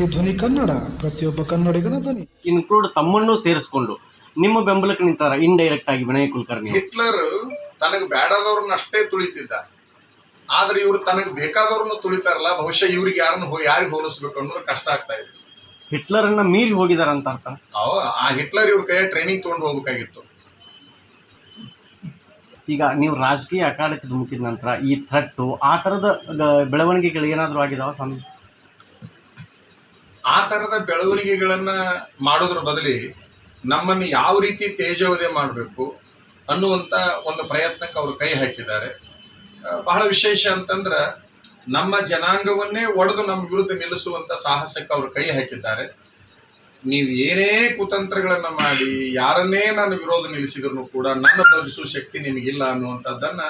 ಪ್ರತಿಧ್ವನಿ ಕನ್ನಡ, ಪ್ರತಿಯೊಬ್ಬ ಕನ್ನಡಿಗನ ಧ್ವನಿ. ಇನ್ಕ್ಲೂಡ್ ತಮ್ಮನ್ನು ಸೇರಿಸ್ಕೊಂಡು ನಿಮ್ಮ ಬೆಂಬಲಕ್ಕೆ ನಿಂತಾರ ಇಂಡೈರೆಕ್ಟ್ ಆಗಿ ವಿನಯ್ ಕುಲಕರ್ಣಿ. ಹಿಟ್ಲರ್ ತನಗೆ ಬೇಡಾದವ್ರನ್ನ ಅಷ್ಟೇ ತುಳಿತಿದ್ದ, ಆದ್ರೆ ಇವ್ರು ತನಗೆ ಬೇಕಾದವ್ರನ್ನ ತುಳಿತಾರಲ್ಲ, ಬಹುಶಃ ಇವ್ರಿಗೆ ಯಾರಿಗೆ ಹೋಲಿಸ್ಬೇಕು ಅನ್ನೋದು ಕಷ್ಟ ಆಗ್ತಾ ಇದೆ. ಹಿಟ್ಲರ್ ಅನ್ನ ಮೀರಿ ಹೋಗಿದಾರ ಅಂತ ಅರ್ಥ. ಆ ಹಿಟ್ಲರ್ ಇವ್ರ ಕೈ ಟ್ರೈನಿಂಗ್ ತಗೊಂಡು ಹೋಗ್ಬೇಕಾಗಿತ್ತು. ಈಗ ನೀವು ರಾಜಕೀಯ ಅಖಾಡಕ್ಕೆ ಧುಮುಕಿದ ನಂತರ ಈ ಥ್ರೆಟ್ಟು ಆ ಥರದ ಬೆಳವಣಿಗೆಗಳು ಏನಾದರೂ ಆಗಿದಾವ ಸ್ವಾಮಿ? ಆ ಥರದ ಬೆಳವಣಿಗೆಗಳನ್ನ ಮಾಡೋದ್ರ ಬದಲಿ ನಮ್ಮನ್ನು ಯಾವ ರೀತಿ ತೇಜೋವಧೆ ಮಾಡಬೇಕು ಅನ್ನುವಂಥ ಒಂದು ಪ್ರಯತ್ನಕ್ಕೆ ಅವರು ಕೈ ಹಾಕಿದ್ದಾರೆ. ಬಹಳ ವಿಶೇಷ ಅಂತಂದ್ರೆ ನಮ್ಮ ಜನಾಂಗವನ್ನೇ ಒಡೆದು ನಮ್ಮ ವಿರುದ್ಧ ನಿಲ್ಲಿಸುವಂಥ ಸಾಹಸಕ್ಕೆ ಅವರು ಕೈ ಹಾಕಿದ್ದಾರೆ. ನೀವು ಏನೇ ಕುತಂತ್ರಗಳನ್ನು ಮಾಡಿ ಯಾರನ್ನೇ ನಾನು ವಿರೋಧ ನಿಲ್ಲಿಸಿದ್ರು ಕೂಡ ನನ್ನ ಬಗ್ಗಿಸುವ ಶಕ್ತಿ ನಿಮಗಿಲ್ಲ ಅನ್ನುವಂಥದ್ದನ್ನ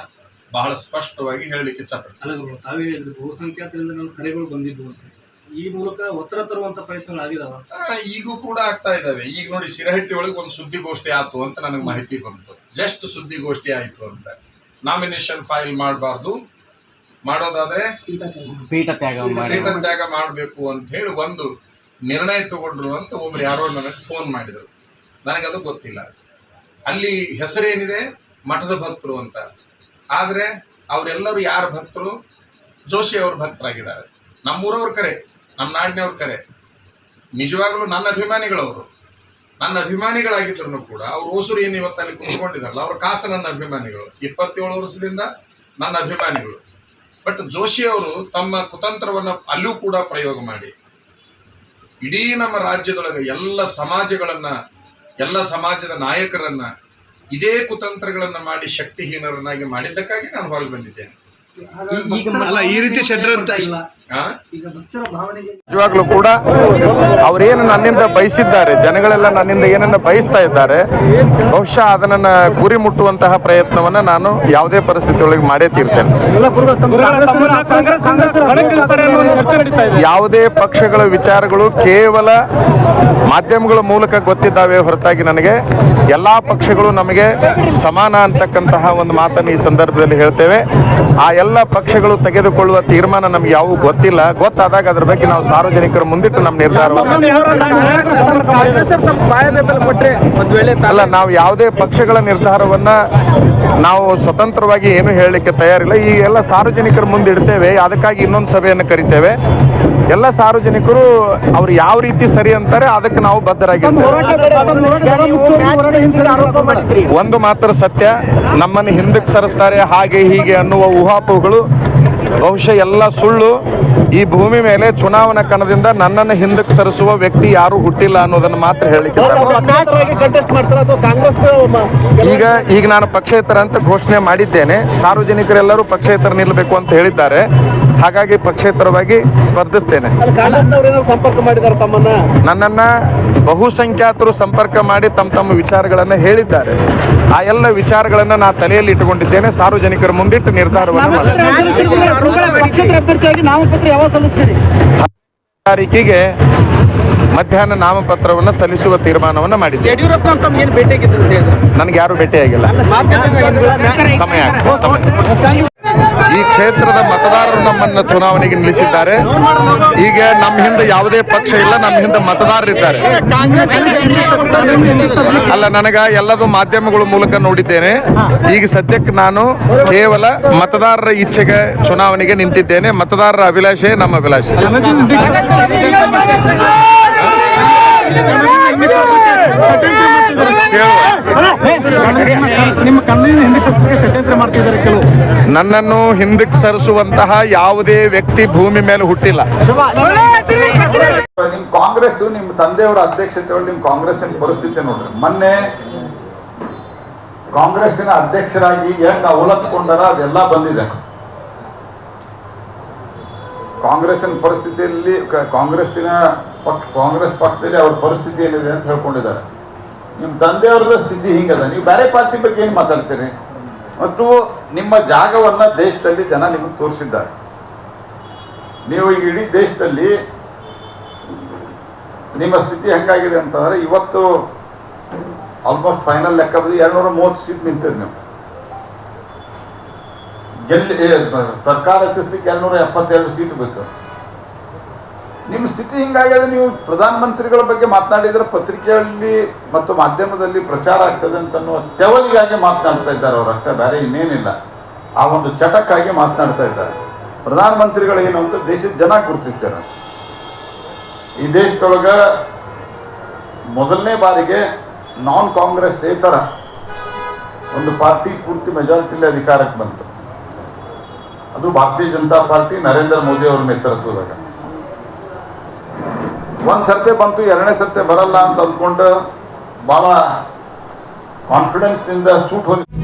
ಬಹಳ ಸ್ಪಷ್ಟವಾಗಿ ಹೇಳಲಿಕ್ಕೆ ಇಚ್ಛಪಡ್ತೀನಿ. ತಾವೇ ಹೇಳಿದ್ರು ಬಹುಸಂಖ್ಯಾತರಿಂದ ನಾವು ಕರೆಗಳು ಬಂದಿದ್ದು ಅಂತ, ಈ ಮೂಲಕ ಒತ್ತಡ ತರುವಂತ ಪ್ರಯತ್ನಗಳಾಗಿದಾವ. ಈಗೂ ಕೂಡ ಆಗ್ತಾ ಇದ್ದಾವೆ. ಈಗ ನೋಡಿ, ಸಿರಹಟ್ಟಿ ಒಳಗೆ ಒಂದು ಸುದ್ದಿಗೋಷ್ಠಿ ಆಯ್ತು ಅಂತ ನನಗೆ ಮಾಹಿತಿ ಬಂತು. ಜಸ್ಟ್ ಸುದ್ದಿಗೋಷ್ಠಿ ಆಯಿತು ಅಂತ. ನಾಮಿನೇಷನ್ ಫೈಲ್ ಮಾಡಬಾರ್ದು, ಮಾಡೋದಾದ್ರೆ ಪೀಠ ತ್ಯಾಗ ಮಾಡಬೇಕು ಅಂತ ಹೇಳಿ ಒಂದು ನಿರ್ಣಯ ತಗೊಂಡ್ರು ಅಂತ ಒಬ್ರು ಯಾರೋ ನನಗೆ ಫೋನ್ ಮಾಡಿದರು. ನನಗದು ಗೊತ್ತಿಲ್ಲ. ಅಲ್ಲಿ ಹೆಸರೇನಿದೆ ಮಠದ ಭಕ್ತರು ಅಂತ, ಆದರೆ ಅವರೆಲ್ಲರೂ ಯಾರ ಭಕ್ತರು? ಜೋಶಿ ಅವ್ರ ಭಕ್ತರಾಗಿದ್ದಾರೆ. ನಮ್ಮೂರವ್ರ ಕರೆ, ನಮ್ಮ ನಾಡಿನವ್ರ ಕರೆ. ನಿಜವಾಗಲೂ ನನ್ನ ಅಭಿಮಾನಿಗಳವರು, ನನ್ನ ಅಭಿಮಾನಿಗಳಾಗಿದ್ರು ಕೂಡ ಅವ್ರು ಓಸೂರು ಏನು ಇವತ್ತು ಅಲ್ಲಿ ಕುತ್ಕೊಂಡಿದಾರಲ್ಲ, ಅವ್ರ ಕಾಸು ನನ್ನ ಅಭಿಮಾನಿಗಳು. 27 ವರ್ಷದಿಂದ ನನ್ನ ಅಭಿಮಾನಿಗಳು. ಬಟ್ ಜೋಶಿ ಅವರು ತಮ್ಮ ಕುತಂತ್ರವನ್ನು ಅಲ್ಲೂ ಕೂಡ ಪ್ರಯೋಗ ಮಾಡಿ ಇಡೀ ನಮ್ಮ ರಾಜ್ಯದೊಳಗೆ ಎಲ್ಲ ಸಮಾಜದ ನಾಯಕರನ್ನ ಇದೇ ಕುತಂತ್ರಗಳನ್ನ ಮಾಡಿ ಶಕ್ತಿಹೀನರನ್ನಾಗಿ ಮಾಡಿದ್ದಕ್ಕಾಗಿ ನಾನು ಹೊರಗೆ ಬಂದಿದ್ದೇನೆ. ಈ ರೀತಿ ನಿಜವಾಗ್ಲೂ ಕೂಡ ಅವರೇನು ನನ್ನಿಂದ ಬಯಸಿದ್ದಾರೆ, ಜನಗಳೆಲ್ಲ ನನ್ನಿಂದ ಏನನ್ನ ಬಯಸ್ತಾ ಇದ್ದಾರೆ, ಬಹುಶಃ ಅದನ್ನ ಗುರಿ ಮುಟ್ಟುವಂತಹ ಪ್ರಯತ್ನವನ್ನ ನಾನು ಯಾವುದೇ ಪರಿಸ್ಥಿತಿ ಒಳಗೆ ಮಾಡೇ ತೀರ್ತೇನೆ. ಯಾವುದೇ ಪಕ್ಷಗಳ ವಿಚಾರಗಳು ಕೇವಲ ಮಾಧ್ಯಮಗಳ ಮೂಲಕ ಗೊತ್ತಿದ್ದಾವೆ ಹೊರತಾಗಿ ನನಗೆ ಎಲ್ಲಾ ಪಕ್ಷಗಳು ನಮಗೆ ಸಮಾನ ಅಂತಕ್ಕಂತಹ ಒಂದು ಮಾತನ್ನು ಈ ಸಂದರ್ಭದಲ್ಲಿ ಹೇಳ್ತೇವೆ. ಆ ಎಲ್ಲ ಪಕ್ಷಗಳು ತೆಗೆದುಕೊಳ್ಳುವ ತೀರ್ಮಾನ ನಮ್ಗೆ ಯಾವ ಗೊತ್ತಿಲ್ಲ. ಗೊತ್ತಾದಾಗ ಅದ್ರ ಬಗ್ಗೆ ನಾವು ಸಾರ್ವಜನಿಕರ ಮುಂದಿಟ್ಟು ನಮ್ಮ ನಿರ್ಧಾರವನ್ನು ಅಲ್ಲ, ನಾವು ಯಾವುದೇ ಪಕ್ಷಗಳ ನಿರ್ಧಾರವನ್ನ ನಾವು ಸ್ವತಂತ್ರವಾಗಿ ಏನು ಹೇಳಲಿಕ್ಕೆ ತಯಾರಿಲ್ಲ. ಈ ಎಲ್ಲ ಸಾರ್ವಜನಿಕರ ಮುಂದೆ ಇಡ್ತೇವೆ. ಅದಕ್ಕಾಗಿ ಇನ್ನೊಂದು ಸಭೆಯನ್ನು ಕರಿತೇವೆ. ಎಲ್ಲ ಸಾರ್ವಜನಿಕರು ಅವ್ರು ಯಾವ ರೀತಿ ಸರಿ ಅಂತಾರೆ ಅದಕ್ಕೆ ನಾವು ಬದ್ಧರಾಗಿರ್ತೇವೆ. ಒಂದು ಮಾತ್ರ ಸತ್ಯ, ನಮ್ಮನ್ನು ಹಿಂದಕ್ಕೆ ಸರಿಸ್ತಾರೆ ಹಾಗೆ ಹೀಗೆ ಅನ್ನುವ ಊಹಾಪೋಹಗಳು ಬಹುಶಃ ಎಲ್ಲ ಸುಳ್ಳು. ಈ ಭೂಮಿ ಮೇಲೆ ಚುನಾವಣಾ ಕಣದಿಂದ ನನ್ನನ್ನು ಹಿಂದಕ್ಕೆ ಸರಿಸುವ ವ್ಯಕ್ತಿ ಯಾರು ಹುಟ್ಟಿಲ್ಲ ಅನ್ನೋದನ್ನು ಮಾತ್ರ ಹೇಳಲಿಕ್ಕೆ. ಈಗ ನಾನು ಪಕ್ಷೇತರ ಅಂತ ಘೋಷಣೆ ಮಾಡಿದ್ದೇನೆ. ಸಾರ್ವಜನಿಕರೆಲ್ಲರೂ ಪಕ್ಷೇತರ ನಿಲ್ಲಬೇಕು ಅಂತ ಹೇಳಿದ್ದಾರೆ. ಹಾಗಾಗಿ ಪಕ್ಷೇತರವಾಗಿ ಸ್ಪರ್ಧಿಸ್ತೇನೆ. ನನ್ನನ್ನ ಬಹುಸಂಖ್ಯಾತರು ಸಂಪರ್ಕ ಮಾಡಿ ತಮ್ಮ ವಿಚಾರಗಳನ್ನು ಹೇಳಿದ್ದಾರೆ. ಆ ಎಲ್ಲ ವಿಚಾರಗಳನ್ನು ನಾನು ತಲೆಯಲ್ಲಿ ಇಟ್ಟುಕೊಂಡಿದ್ದೇನೆ. ಸಾರ್ವಜನಿಕರ ಮುಂದಿಟ್ಟು ನಿರ್ಧಾರವನ್ನು ತಾರೀಕಿಗೆ ಮಧ್ಯಾಹ್ನ ನಾಮಪತ್ರವನ್ನು ಸಲ್ಲಿಸುವ ತೀರ್ಮಾನವನ್ನು ಮಾಡಿದ್ದೇನೆ. ನನಗೆ ಯಾರು ಭೇಟಿಯಾಗಿಲ್ಲ. ಸಮಯ ಈ ಕ್ಷೇತ್ರದ ಮತದಾರರು ನಮ್ಮನ್ನು ಚುನಾವಣೆಗೆ ನಿಲ್ಲಿಸಿದ್ದಾರೆ. ಈಗ ನಮ್ಮ ಹಿಂದೆ ಯಾವುದೇ ಪಕ್ಷ ಇಲ್ಲ, ನಮ್ಮ ಹಿಂದೆ ಮತದಾರರಿದ್ದಾರೆ. ಅಲ್ಲ, ನನಗ ಎಲ್ಲದೂ ಮಾಧ್ಯಮಗಳ ಮೂಲಕ ನೋಡಿದ್ದೇನೆ. ಈಗ ಸದ್ಯಕ್ಕೆ ನಾನು ಕೇವಲ ಮತದಾರರ ಇಚ್ಛೆಗೆ ಚುನಾವಣೆಗೆ ನಿಂತಿದ್ದೇನೆ. ಮತದಾರರ ಅಭಿಲಾಷೆ ನಮ್ಮ ಅಭಿಲಾಷೆ. ನನ್ನನ್ನು ಹಿಂದಕ್ಕೆ ಸರಿಸುವಂತಹ ಯಾವುದೇ ವ್ಯಕ್ತಿ ಭೂಮಿ ಮೇಲೆ ಹುಟ್ಟಿಲ್ಲ. ನಿಮ್ ಕಾಂಗ್ರೆಸ್, ನಿಮ್ಮ ತಂದೆಯವರ ಅಧ್ಯಕ್ಷತೆ ಒಳಗೆ ನಿಮ್ ಕಾಂಗ್ರೆಸ್ಸಿನ ಪರಿಸ್ಥಿತಿ ನೋಡ್ರಿ. ಮೊನ್ನೆ ಕಾಂಗ್ರೆಸ್ಸಿನ ಅಧ್ಯಕ್ಷರಾಗಿ ಹೆಂಗ್ ಅವಲತ್ಕೊಂಡಾರ ಅದೆಲ್ಲ ಬಂದಿದೆ. ಕಾಂಗ್ರೆಸ್ಸಿನ ಪರಿಸ್ಥಿತಿಯಲ್ಲಿ ಕಾಂಗ್ರೆಸ್ ಪಕ್ಷದಲ್ಲಿ ಅವ್ರ ಪರಿಸ್ಥಿತಿ ಏನಿದೆ ಅಂತ ಹೇಳ್ಕೊಂಡಿದ್ದಾರೆ. ನಿಮ್ಮ ತಂದೆಯವ್ರದ ಸ್ಥಿತಿ ಹಿಂಗದ. ನೀವು ಬೇರೆ ಪಾರ್ಟಿ ಬಗ್ಗೆ ಏನು ಮಾತಾಡ್ತೀರಿ? ಮತ್ತು ನಿಮ್ಮ ಜಾಗವನ್ನು ದೇಶದಲ್ಲಿ ಜನ ನಿಮಗೆ ತೋರಿಸಿದ್ದಾರೆ. ನೀವು ಈಗ ಇಡೀ ದೇಶದಲ್ಲಿ ನಿಮ್ಮ ಸ್ಥಿತಿ ಹೆಂಗಾಗಿದೆ ಅಂತಂದರೆ, ಇವತ್ತು ಆಲ್ಮೋಸ್ಟ್ ಫೈನಲ್ ಲೆಕ್ಕ 230 ಸೀಟ್ ನಿಂತಿರಿ. ನೀವು ಸರ್ಕಾರ ರಚಿಸ್ಲಿಕ್ಕೆ 272 ಸೀಟ್ ಬೇಕು. ನಿಮ್ಮ ಸ್ಥಿತಿ ಹಿಂಗಾಗ್ಯದ. ನೀವು ಪ್ರಧಾನಮಂತ್ರಿಗಳ ಬಗ್ಗೆ ಮಾತನಾಡಿದರೆ ಪತ್ರಿಕೆಯಲ್ಲಿ ಮತ್ತು ಮಾಧ್ಯಮದಲ್ಲಿ ಪ್ರಚಾರ ಆಗ್ತದೆ ಅಂತ ಅನ್ನುವ ತೆವಲಿಗಾಗಿ ಮಾತನಾಡ್ತಾ ಇದ್ದಾರೆ ಅವರು, ಅಷ್ಟೇ, ಬೇರೆ ಇನ್ನೇನಿಲ್ಲ. ಆ ಒಂದು ಚಟಕ್ಕಾಗಿ ಮಾತನಾಡ್ತಾ ಇದ್ದಾರೆ. ಪ್ರಧಾನಮಂತ್ರಿಗಳು ಏನು ಅಂತ ದೇಶದ ಜನ ಗುರುತಿಸ್ತಾರೆ. ಈ ದೇಶದೊಳಗೆ ಮೊದಲನೇ ಬಾರಿಗೆ ನಾನ್ ಕಾಂಗ್ರೆಸ್ಸೇತರ ಒಂದು ಪಾರ್ಟಿ ಪೂರ್ತಿ ಮೆಜಾರಿಟಿಲಿ ಅಧಿಕಾರಕ್ಕೆ ಬಂತು. ಅದು ಭಾರತೀಯ ಜನತಾ ಪಾರ್ಟಿ ನರೇಂದ್ರ ಮೋದಿ ಅವರ ನೇತೃತ್ವದಾಗ. ಒಂದು ಸರ್ತೆ ಬಂತು, ಎರಡನೇ ಸರ್ತೆ ಬರಲ್ಲ ಅಂತ ಅಂದ್ಕೊಂಡು ಭಾಳ ಕಾನ್ಫಿಡೆನ್ಸ್ನಿಂದ ಸೂಟ್ ಹೋಗಿ